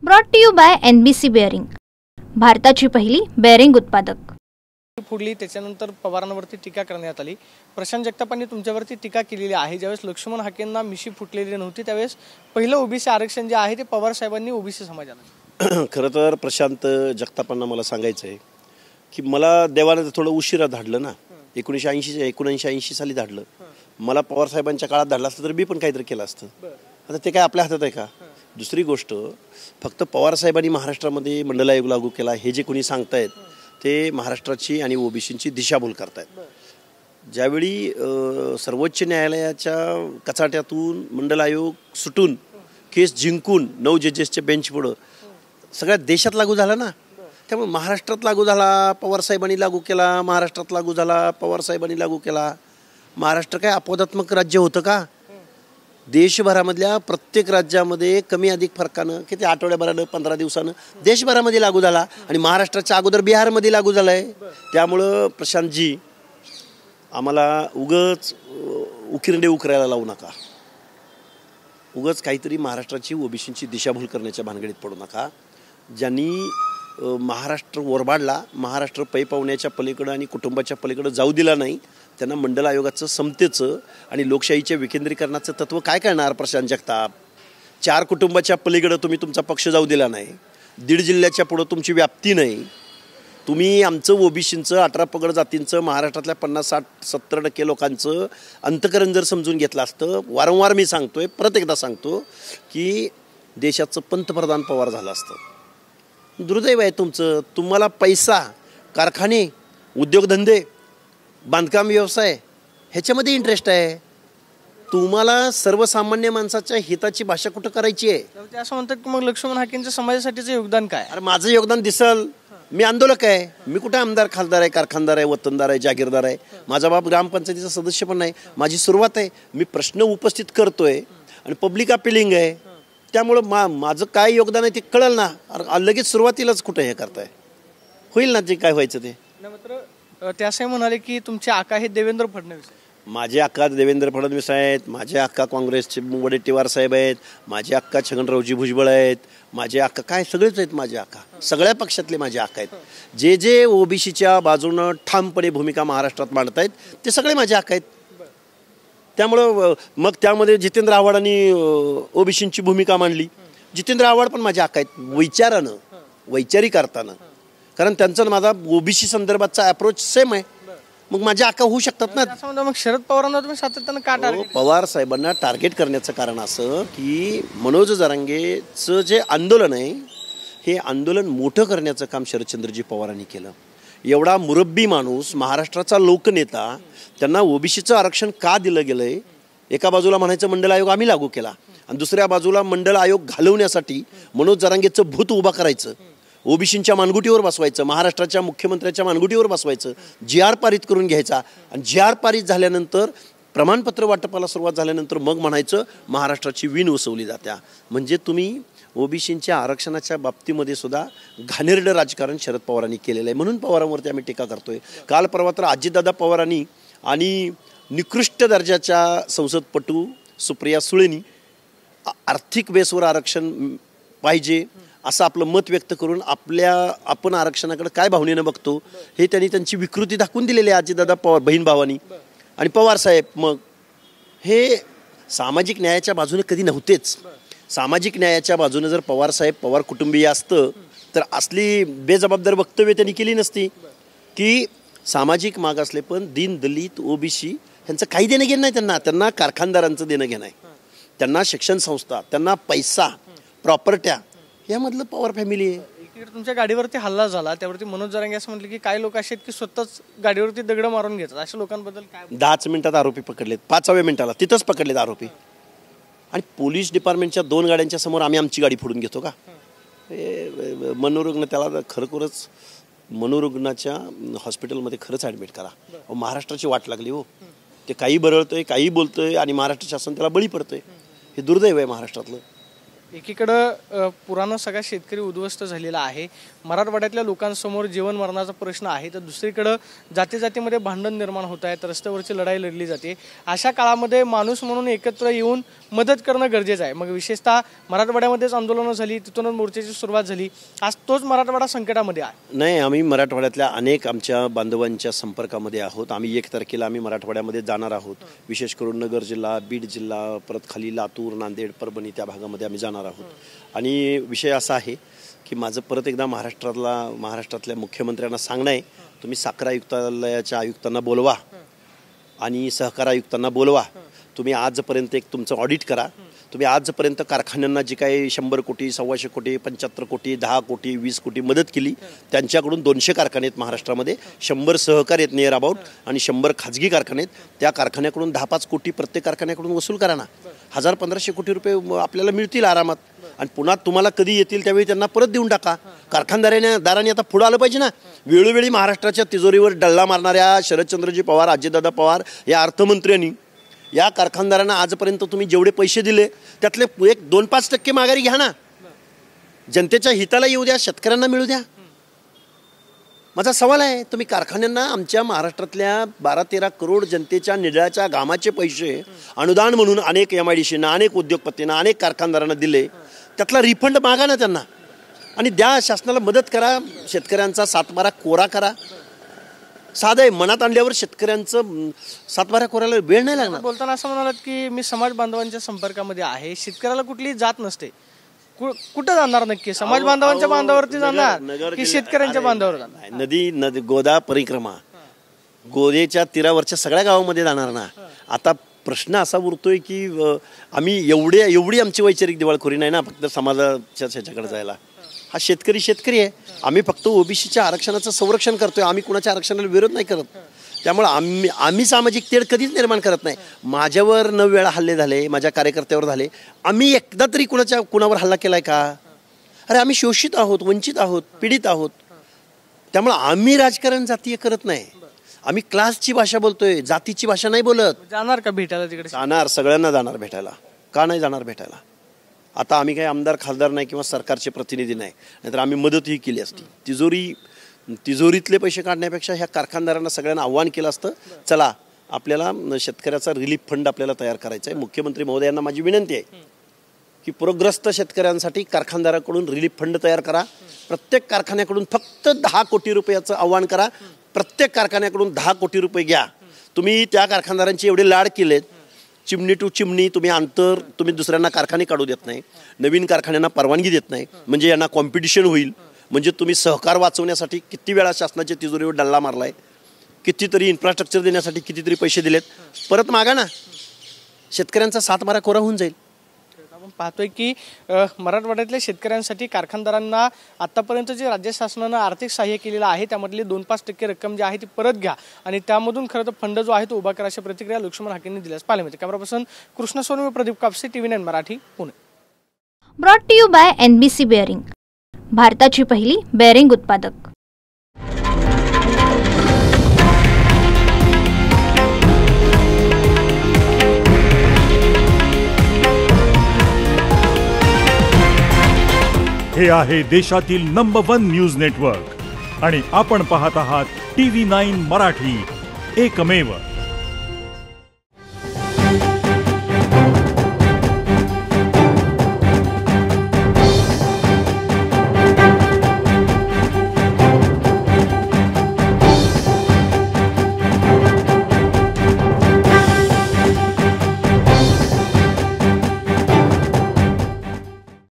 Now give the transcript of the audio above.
Brought to you by NBC bearing, भारताची पहिली bearing उत्पादक। फुडली त्याच्यानंतर पवारांवरती टीका करण्यात आली। प्रशांत जगतापांनी तुमच्यावरती टीका केलेली आहे। ज्यावेळेस लक्ष्मण हाकेंना मिशी फुटलेली नव्हती त्यावेळेस पहिलं ओबीसी आरक्षण जे आहे ते पवार साहेबांनी ओबीसी समाजाला खरं तर प्रशांत जगतापांना मला सांगायचं आहे की मला देवाने थोडं उशिरा धाडलं ना। 1980 साली धाडलं। मला पवार साहेबांच्या काळात धाडलं असतं तर मी पण काहीतरी केलं असतं। आता ते काय आपल्या हातात आहे का? दुसरी गोष्ट, फक्त पवार साहेबांनी महाराष्ट्रामध्ये मंडल आयोग लागू केला हे जे कोणी सांगतायत ते महाराष्ट्राची आणि ओबीसींची दिशाभूल करतायत। ज्यावेळी सर्वोच्च न्यायालयाच्या कचाट्यातून मंडल आयोग सुटून केस जिंकून 9 जजेसच्या बेंच पुढं सगळ्या देशात लागू झाला ना। त्यामुळे महाराष्ट्रात लागू झाला, पवार साहेबांनी लागू केला, महाराष्ट्रात लागू झाला, पवार साहेबांनी लागू केला। महाराष्ट्र काय अपवादात्मक राज्य होतं का? देशभरामधल्या प्रत्येक राज्यामध्ये कमी अधिक फरकानं किती आठवड्याभरानं 15 दिवसानं देशभरामध्ये लागू झाला आणि महाराष्ट्राच्या अगोदर बिहारमध्ये लागू झालाय। त्यामुळं प्रशांतजी आम्हाला उगच उकिरडे उकरायला लावू नका। उगच काहीतरी महाराष्ट्राची ओबीसींची दिशाभूल करण्याच्या भानगडीत पडू नका। ज्यांनी महाराष्ट्र ओरबाडला, महाराष्ट्र पै पावण्याच्या पलीकडं आणि कुटुंबाच्या पलीकडं जाऊ दिला नाही, त्यांना मंडल आयोगाचं समतेचं आणि लोकशाहीच्या विकेंद्रीकरणाचं तत्त्व काय करणार? प्रशांत जगताप, 4 कुटुंबाच्या पलीकडं तुम्ही तुमचा पक्ष जाऊ दिला नाही, 1.5 जिल्ह्याच्या पुढं तुमची व्याप्ती नाही। तुम्ही आमचं ओबीसींचं 18 पगड जातींचं महाराष्ट्रातल्या 50-60-70% लोकांचं अंतकरण जर समजून घेतलं असतं, वारंवार मी सांगतोय, परत एकदा सांगतो की देशाचं पंतप्रधान पवार झालं असतं। दुर्दैव आहे तुमचं। तुम्हाला पैसा, कारखाने, उद्योगधंदे, बांधकाम व्यवसाय ह्याच्यामध्ये इंटरेस्ट आहे। तुम्हाला सर्वसामान्य माणसाच्या हिताची भाषा कुठं करायची आहे? ते असं म्हणतात की मग लक्ष्मण हाकेंच्या समाजासाठीचं योगदान काय? अरे माझं योगदान दिसल, मी आंदोलक आहे। मी कुठे आमदार, खासदार आहे, कारखानदार आहे, वतनदार आहे, जागीरदार आहे? माझा बाप ग्रामपंचायतीचा सदस्य पण नाही। माझी सुरुवात आहे, मी प्रश्न उपस्थित करतोय आणि पब्लिक अपिलिंग आहे। त्यामुळं माझं काय योगदान आहे ते कळलं ना। लगेच सुरुवातीलाच कुठं हे करताय? होईल ना जे काय व्हायचं ते। मात्र ते असं म्हणाले की तुमचे आका हे देवेंद्र फडणवीस, माझे अक्का देवेंद्र फडणवीस आहेत, माझे अक्का काँग्रेसचे वडेट्टीवार साहेब आहेत, माझे अक्का छगनरावजी भुजबळ आहेत, माझे अक्का काय सगळेच आहेत। माझे अक्का सगळ्या पक्षातले माझे अक्का आहेत। जे जे ओबीसीच्या बाजूनं ठामपणे भूमिका महाराष्ट्रात मांडतायत ते सगळे माझे अक्का आहेत। त्यामुळं मग त्यामध्ये जितेंद्र आव्हाडांनी ओबीसींची भूमिका मांडली। जितेंद्र आव्हाड पण माझे अक्का आहेत विचारानं, वैचारिक अर्थानं, कारण त्यांचा माझा ओबीसी संदर्भातचा अप्रोच सेम आहे। मग माझ्या अक्का होऊ शकतात ना। मग शरद पवारांना तुम्ही सातत्यानं का टार्गेट? पवार साहेबांना टार्गेट करण्याचं कारण असं की मनोज जरांगेचं जे आंदोलन आहे हे आंदोलन मोठं करण्याचं काम शरदचंद्रजी पवारांनी केलं। एवढा मुरब्बी माणूस, महाराष्ट्राचा लोकनेता, त्यांना ओबीसीचं आरक्षण का दिलं गेलंय? एका बाजूला म्हणायचं मंडल आयोग आम्ही लागू केला आणि दुसऱ्या बाजूला मंडल आयोग घालवण्यासाठी मनोज जरांगेचं भूत उभा करायचं, ओबीसींच्या मानगुटीवर बसवायचं, महाराष्ट्राच्या मुख्यमंत्र्याच्या मानगुटीवर बसवायचं, GR पारित करून घ्यायचा आणि GR पारित झाल्यानंतर प्रमाणपत्र वाटपाला सुरुवात झाल्यानंतर मग म्हणायचं महाराष्ट्राची वीण वसवली जात्या। म्हणजे तुम्ही ओबीसींच्या आरक्षणाच्या बाबतीमध्ये सुद्धा घाणेरडं राजकारण शरद पवारांनी केलेलं आहे। म्हणून पवारांवरती आम्ही टीका करतोय। काल परवा तर अजितदादा पवारांनी आणि निकृष्ट दर्जाच्या संसदपटू सुप्रिया सुळेंनी आर्थिक बेसवर आरक्षण पाहिजे असं आपलं मत व्यक्त करून आपण आरक्षणाकडे काय भावनेनं बघतो हे त्यांनी त्यांची विकृती दाखवून दिलेली आहे अजितदादा पवार बहीण भावानी आणि पवार साहेब। मग हे सामाजिक न्यायाच्या बाजूने कधी नव्हतेच। सामाजिक न्यायाच्या बाजूने जर पवार साहेब, पवार कुटुंबीय असतं तर असली बेजबाबदार वक्तव्य त्यांनी केली नसती की सामाजिक मागासले पण दीन दलित ओबीसी ह्यांचं काही देणं घेणं नाही। त्यांना कारखानदारांचं देणं घेणं आहे, त्यांना शिक्षण संस्था, त्यांना पैसा, प्रॉपर्ट्या, यामधलं पवार फॅमिली आहे। इकडे तुमच्या गाडीवरती हल्ला झाला त्यावरती मनोज जरांगे असं म्हटलं की काही लोक असे आहेत की स्वतःच गाडीवरती दगड मारून घेतात, अशा लोकांबद्दल काय? 10 मिनिटात आरोपी पकडलेत, 5व्या मिनिटाला तिथंच पकडलेत आरोपी। आणि पोलीस डिपार्टमेंटच्या 2 गाड्यांच्या समोर आम्ही आमची गाडी फोडून घेतो का? मनोरुग्ण, त्याला खरोखरच मनोरुग्णाच्या हॉस्पिटलमध्ये खरंच ॲडमिट करा। महाराष्ट्राची वाट लागली हो। ते काही बरळतंय, काही बोलतंय आणि महाराष्ट्र शासन त्याला बळी पडतंय। हे दुर्दैव आहे महाराष्ट्रातलं। एकीकडं पुरानं सगळा शेतकरी उद्ध्वस्त झालेला आहे, मराठवाड्यातल्या लोकांसमोर जीवन मरणाचा प्रश्न आहे, तर दुसरीकडं जाती जातीमध्ये भांडण निर्माण होत आहेत, रस्त्यावरची लढाई लढली जाते. अशा काळामध्ये माणूस म्हणून एकत्र येऊन मदत करणं गरजेचं आहे. मग विशेषतः मराठवाड्यामध्येच आंदोलनं झाली, तिथूनच मोर्चाची सुरुवात झाली. आज तोच मराठवाडा संकटामध्ये आहे. नाही, आम्ही मराठवाड्यातल्या अनेक आमच्या बांधवांच्या संपर्कामध्ये आहोत. आम्ही 1 तारखेला आम्ही मराठवाड्यामध्ये जाणार आहोत. विशेष करून नगर जिल्हा, बीड जिल्हा, परत खाली लातूर, नांदेड, परभणी त्या भागामध्ये आम्ही जाणार आहोत. आणि विषय असा आहे की माझं परत एकदा महाराष्ट्रातल्या मुख्यमंत्र्यांना सांगणं आहे, तुम्ही साखर आयुक्तालयाच्या आयुक्तांना बोलवा आणि सहकार आयुक्तांना बोलवा. तुम्ही आजपर्यंत एक तुमचं ऑडिट करा. तुम्ही आजपर्यंत कारखान्यांना जी काही 100 कोटी, 125 कोटी, 75 कोटी, 10 कोटी, 20 कोटी मदत केली, त्यांच्याकडून 200 कारखाने आहेत महाराष्ट्रामध्ये, 100 सहकारी आहेत नियर अबाउट आणि 100 खाजगी कारखाने आहेत. त्या कारखान्याकडून 10-5 कोटी प्रत्येक कारखान्याकडून वसूल करा ना. 1000-1500 कोटी रुपये आपल्याला मिळतील आरामात. आणि पुन्हा तुम्हाला कधी येतील त्यावेळी त्यांना परत देऊन टाका. कारखानदारांनी आता पुढे आलं पाहिजे ना. वेळोवेळी महाराष्ट्राच्या तिजोरीवर डल्ला मारणाऱ्या शरदचंद्रजी पवार, अजितदादा पवार या अर्थमंत्र्यांनी या कारखानदारांना आजपर्यंत तुम्ही जेवढे पैसे दिले त्यातले 1-2-5% माघारी घ्या ना. जनतेच्या हिताला येऊ द्या, शेतकऱ्यांना मिळू द्या. माझा सवाल आहे, तुम्ही कारखान्यांना आमच्या महाराष्ट्रातल्या 12-13 करोड जनतेच्या निळाच्या घामाचे पैसे अनुदान म्हणून अनेक MIDCना, अनेक उद्योगपतींना, अनेक कारखानदारांना दिले, त्यातला रिफंड मागा ना त्यांना आणि द्या. शासनाला मदत करा. शेतकऱ्यांचा 7-12 कोरा करा. साधं आहे, मनात आणल्यावर शेतकऱ्यांचं 7-12 कोऱ्याला वेळ नाही लागणार. बोलताना असं म्हणालात की मी समाज बांधवांच्या संपर्कामध्ये आहे. शेतकऱ्याला कुठली जात नसते. कुठं जाणार नक्की? समाज बांधवांच्या बांधावरती जाणार की शेतकऱ्यांच्या बांधावर जाणार? नदी गोदा परिक्रमा, गोदेच्या तीरावरच्या सगळ्या गावामध्ये जाणार ना. आता प्रश्न असा उरतोय की आम्ही एवढी आमची वैचारिक दिवाळखोरी नाही ना फक्त समाजाच्या ह्याच्याकडे जायला. हा शेतकरी आहे. आम्ही फक्त OBCच्या आरक्षणाचं संरक्षण करतोय. आम्ही कुणाच्या आरक्षणाला विरोध नाही करत. त्यामुळे आम्ही सामाजिक तेढ कधीच निर्माण करत नाही. माझ्यावर 9 वेळा हल्ले झाले, माझ्या कार्यकर्त्यावर झाले. आम्ही एकदा तरी कुणावर हल्ला केलाय का? अरे आम्ही शोषित आहोत, वंचित आहोत, पीडित आहोत. त्यामुळे आम्ही राजकारण जातीय करत नाही. आम्ही क्लासची भाषा बोलतोय, जातीची भाषा नाही बोलत. जाणार का भेटायला तिकडे? जाणार, सगळ्यांना जाणार भेटायला. का नाही जाणार भेटायला? आता आम्ही काही आमदार खासदार नाही किंवा सरकारचे प्रतिनिधी नाही, नाहीतर आम्ही मदतही केली असती. तिजोरीतले पैसे काढण्यापेक्षा ह्या कारखानदारांना सगळ्यांना आव्हान केलं असतं, चला आपल्याला शेतकऱ्याचा रिलीफ फंड आपल्याला तयार करायचा आहे. मुख्यमंत्री महोदयांना माझी विनंती आहे की पूरग्रस्त शेतकऱ्यांसाठी कारखानदाराकडून रिलीफ फंड तयार करा. प्रत्येक कारखान्याकडून फक्त 10 कोटी रुपयाचं आव्हान करा. प्रत्येक कारखान्याकडून 10 कोटी रुपये घ्या. तुम्ही त्या कारखानदारांचे एवढे लाड केलेत, चिमणी टू चिमणी तुम्ही अंतर, तुम्ही दुसऱ्यांना कारखाने काढू देत नाही, नवीन कारखान्यांना परवानगी देत नाही, म्हणजे यांना कॉम्पिटिशन होईल. म्हणजे तुम्ही सहकार वाचवण्यासाठी किती वेळा शासनाच्या तिजोरीवर डल्ला मारलाय, कितीतरी इन्फ्रास्ट्रक्चर देण्यासाठी कितीतरी पैसे दिलेत. परत मागा ना. शेतकऱ्यांचा 7-12 कोरा होऊन जाईल. आपण पाहतोय की मराठवाड्यातल्या शेतकऱ्यांसाठी कारखानदारांना आतापर्यंत जे राज्य शासनानं आर्थिक सहाय्य केलेलं आहे त्यामधली 2-5% रक्कम जी आहे ती परत घ्या आणि त्यामधून खरं तर फंड जो आहे तो उभा करा, अशा प्रतिक्रिया लक्ष्मण हाकेंनी दिल्यास पाहायला मिळते. Camera person Krishna Sonvi, Pradeep Kapse, TV9 Marathi, Pune. Brought to you by NBC bearing, भारताची पहिली बेअरिंग उत्पादक. हे आहे देशातील नंबर 1 न्यूज नेटवर्क आणि आपण पाहत आहात TV9 मराठी, एकमेव.